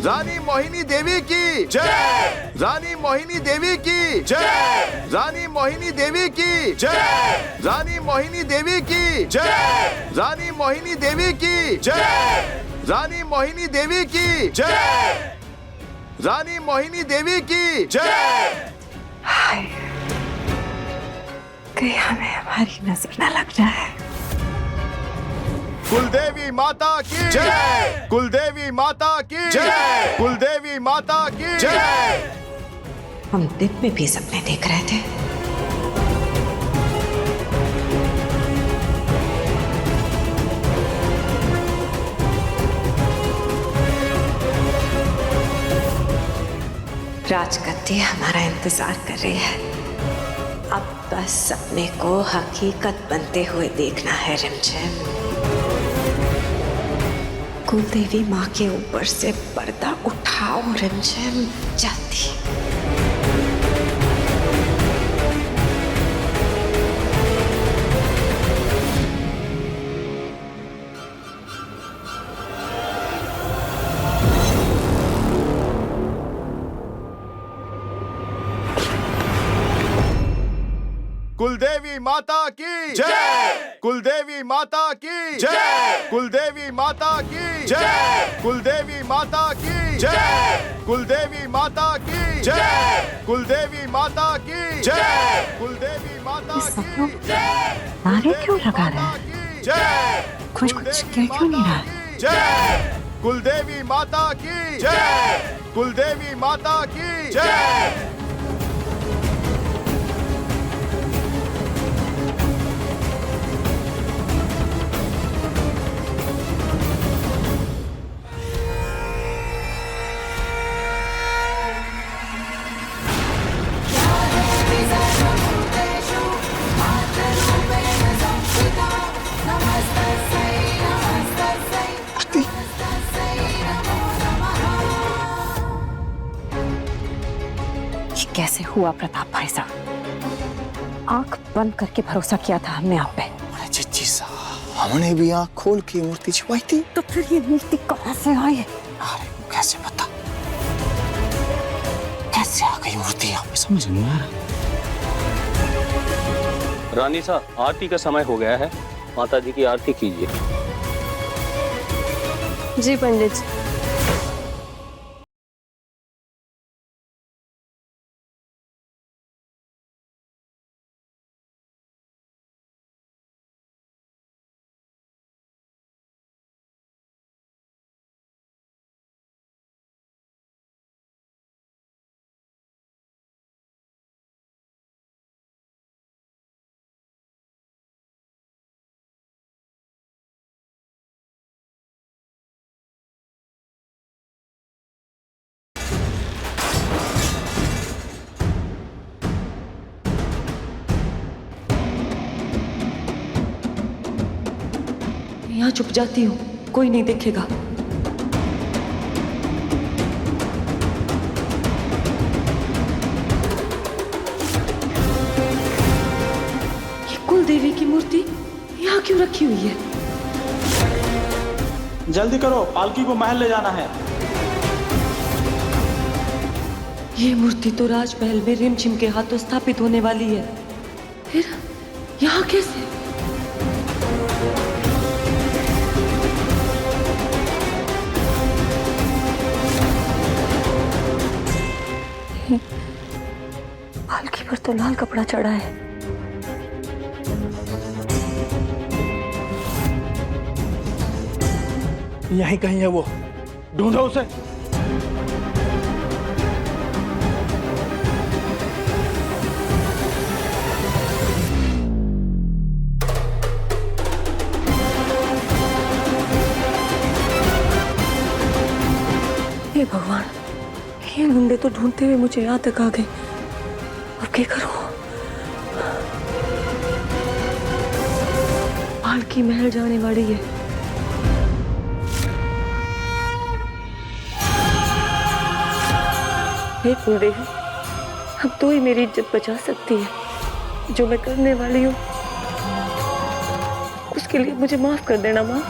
रानी मोहिनी देवी की जय, रानी मोहिनी देवी की जय, रानी मोहिनी देवी की जय, रानी मोहिनी देवी की जय, रानी मोहिनी देवी की जय, रानी मोहिनी देवी की जय, रानी मोहिनी देवी की जय। हाय, कहीं हमें हमारी नजर न लग जाए। कुलदेवी माता की जय, कुलदेवी माता की जय, कुलदेवी माता की जय। हम दिन में भी सपने देख रहे थे। राजगद्दी हमारा इंतजार कर रही है। अब बस सपने को हकीकत बनते हुए देखना है रिमझिम। कुलदेवी माँ के ऊपर से पर्दा उठाओ रिमझिम, जल्दी। कुलदेवी माता की जय, कुलदेवी माता की जय, कुलदेवी माता की जय, कुलदेवी माता की जय, कुलदेवी माता की जय, कुलदेवी माता की जय, कुलदेवी माता की जय। नारे क्यों लगा रहा है? जय, कुछ कह क्यों नहीं रहा? जय, कुलदेवी माता की जय, कुलदेवी माता की जय। कैसे हुआ प्रताप भाई साहब? आंख बंद करके भरोसा किया था हमने आप पे। अरे चिच्ची साहब, हमने भी आंख खोल के मूर्ति छुपाई थी। तो फिर ये मूर्ति कहां से आई? अरे कैसे पता, कैसे आ गई मूर्ति यहाँ पे, समझ नहीं आ रहा। रानी साहब, आरती का समय हो गया है, माता जी की आरती कीजिए। जी पंडित जी। यहाँ छुप जाती हूँ, कोई नहीं देखेगा। ये कुलदेवी की मूर्ति यहाँ क्यों रखी हुई है? जल्दी करो, पालकी को महल ले जाना है। ये मूर्ति तो राजमहल में रिमझिम के हाथों स्थापित होने वाली है, फिर यहाँ कैसे? पालकी पर तो लाल कपड़ा चढ़ा है। यहीं कहीं है वो, ढूंढो उसे। हे भगवान, ये गुंडे तो ढूंढते हुए मुझे यहाँ तक आ गए। अब क्या करूं? पालकी महल जाने वाली है। हे कुलदेवी, अब तो ही मेरी इज्जत बचा सकती है। जो मैं करने वाली हूँ उसके लिए मुझे माफ कर देना माँ।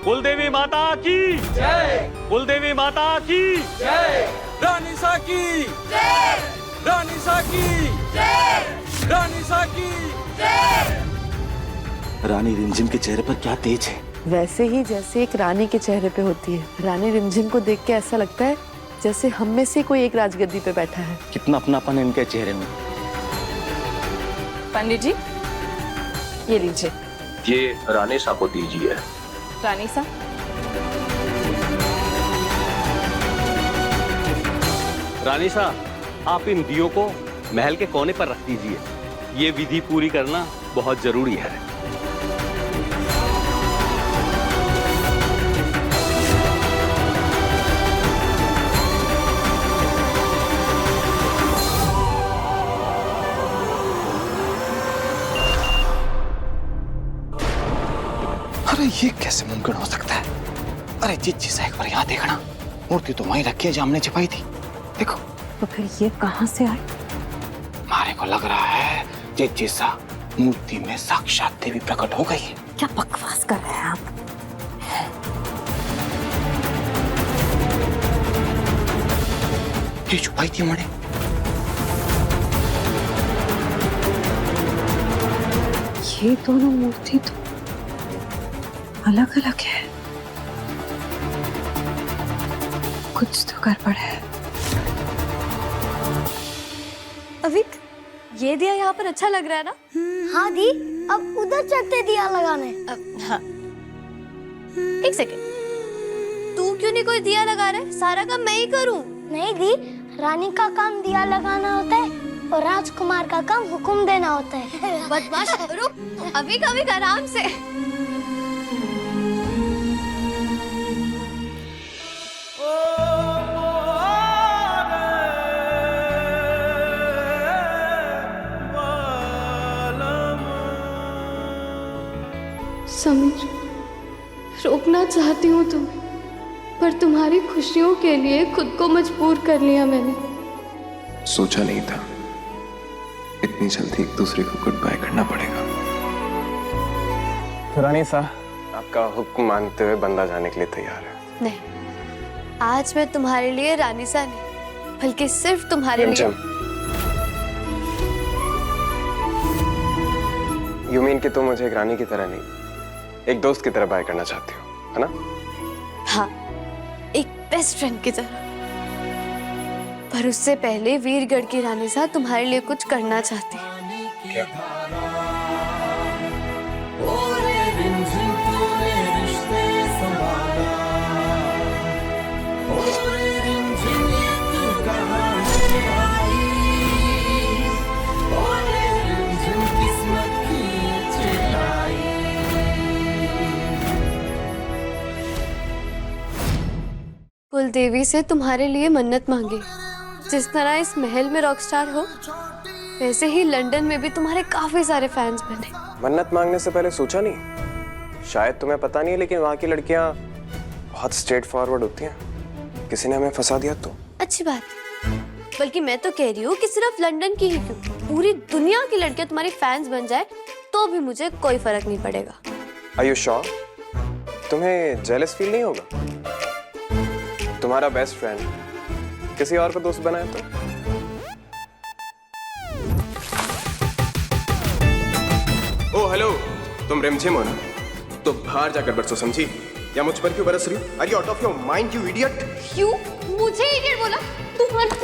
कुलदेवी माता की जय, कुलदेवी माता की जय, रानी सा की जय, रानी सा की जय, रानी सा की जय। रानी रिमझिम के चेहरे पर क्या तेज है। वैसे ही जैसे एक रानी के चेहरे पे होती है। रानी रिमझिम को देख के ऐसा लगता है जैसे हम में से कोई एक राजगद्दी पे बैठा है। कितना अपनापन है इनके चेहरे में। पंडित जी ये लीजिए। ये रानी सा को दीजिए। रानी सा रानी सा, आप इन दियों को महल के कोने पर रख दीजिए। ये विधि पूरी करना बहुत जरूरी है। अरे ये कैसे मुमकिन हो सकता है। अरे जिज्जी सा एक बार यहाँ देखना, मूर्ति तो वहीं रखी है जहाँ हमने छिपाई थी। देखो तो फिर ये कहाँ से आई? हमारे को लग रहा है जिज्जी सा मूर्ति में साक्षात देवी प्रकट हो गई है। क्या बकवास कर रहे हैं आप? ये छुपाई थी हमने। ये दोनों मूर्ति तो अलग अलग है। कुछ तो गड़बड़ है। अविक, ये दिया यहाँ पर अच्छा लग रहा है ना? हाँ दी, अब उधर चलते दिया लगाने। हाँ। एक सेकेंड, तू क्यों नहीं कोई दिया लगा रहा है? सारा काम मैं ही करूँ। नहीं दी, रानी का काम दिया लगाना होता है और राजकुमार का काम हुक्म देना होता है। बदमाश, रुक। अविक अविक आराम से। समीर, रोकना चाहती हूँ तुम्हें, पर तुम्हारी खुशियों के लिए खुद को मजबूर कर लिया मैंने। सोचा नहीं था इतनी जल्दी एक दूसरे को गुड बाय करना पड़ेगा। तो रानी सा, आपका हुक्म मानते हुए बंदा जाने के लिए तैयार है। नहीं, आज मैं तुम्हारे लिए रानी सा नहीं, बल्कि सिर्फ तुम्हारे लिए। यू मीन कि तुम मुझे एक रानी की तरह नहीं, एक दोस्त की तरह बाय करना चाहती हो, है ना? हाँ, एक बेस्ट फ्रेंड की तरह। पर उससे पहले वीरगढ़ की रानी सा तुम्हारे लिए कुछ करना चाहती है। क्या? कुलदेवी से तुम्हारे लिए मन्नत मांगी। जिस तरह इस महल में रॉकस्टार हो, वैसे ही लंदन में भी तुम्हारे काफी सारे फैंस बने। मन्नत मांगने से पहले सोचा नहीं? शायद तुम्हें पता नहीं है, लेकिन वहाँ की लड़कियाँ बहुत स्ट्रेट फॉरवर्ड होती हैं। किसी ने हमें फंसा दिया तो अच्छी बात, बल्कि मैं तो कह रही हूँ कि सिर्फ लंदन की ही क्यों, पूरी दुनिया की लड़कियाँ तुम्हारी फैंस बन जाए तो भी मुझे कोई फर्क नहीं पड़ेगा। Are you sure? तुम्हें जेलस फील नहीं होगा? तुम्हारा बेस्ट फ्रेंड किसी और को दोस्त बनाए तो? ओ हेलो, तुम रिमझिम हो ना? तो बाहर जाकर बरसो, समझी? या मुझ पर क्यों बरस रही हो? Are you out of your mind, you idiot? क्यों? मुझे इडियट बोला? तुम्हारा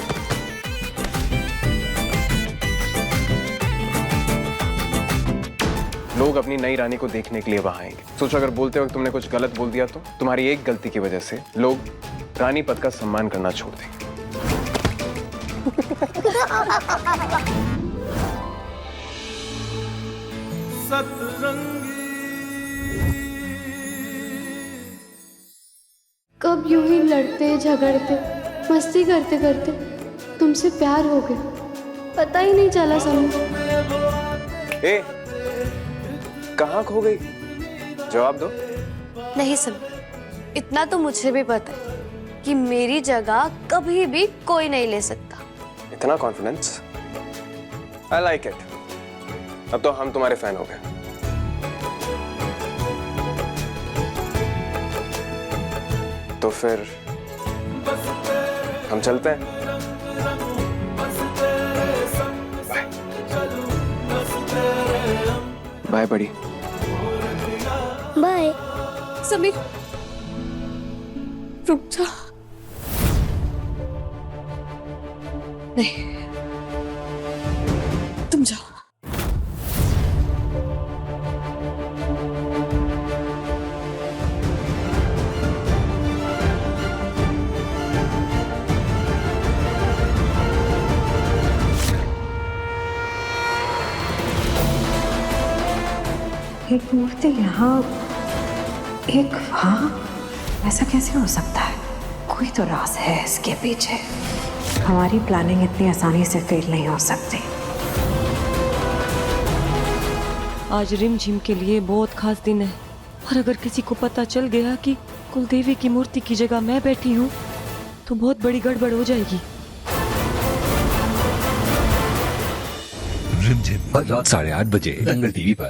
लोग अपनी नई रानी को देखने के लिए वहां आएंगे। सोचो अगर बोलते वक्त तुमने कुछ गलत बोल दिया तो तुम्हारी एक गलती की वजह से लोग रानी पद का सम्मान करना छोड़ देंगे। कब यूं ही लड़ते झगड़ते मस्ती करते करते तुमसे प्यार हो गया, पता ही नहीं चला समीर। ए, कहाँ खो गई? जवाब दो। नहीं समीर, इतना तो मुझे भी पता है कि मेरी जगह कभी भी कोई नहीं ले सकता। इतना कॉन्फिडेंस? I like it। अब तो हम तुम्हारे फैन हो गए। तो फिर हम चलते हैं। बाय बड़ी। बाय। समीर रुक जा। नहीं, तुम जाओ। एक मूर्ति यहाँ, एक वहाँ, ऐसा कैसे हो सकता है? कोई तो राज है इसके पीछे। हमारी प्लानिंग इतनी आसानी से फेल नहीं हो सकती। आज रिमझिम के लिए बहुत खास दिन है, और अगर किसी को पता चल गया कि कुलदेवी की मूर्ति की जगह मैं बैठी हूँ तो बहुत बड़ी गड़बड़ हो जाएगी। रिमझिम रात 8:30 बजे दंगल टीवी पर।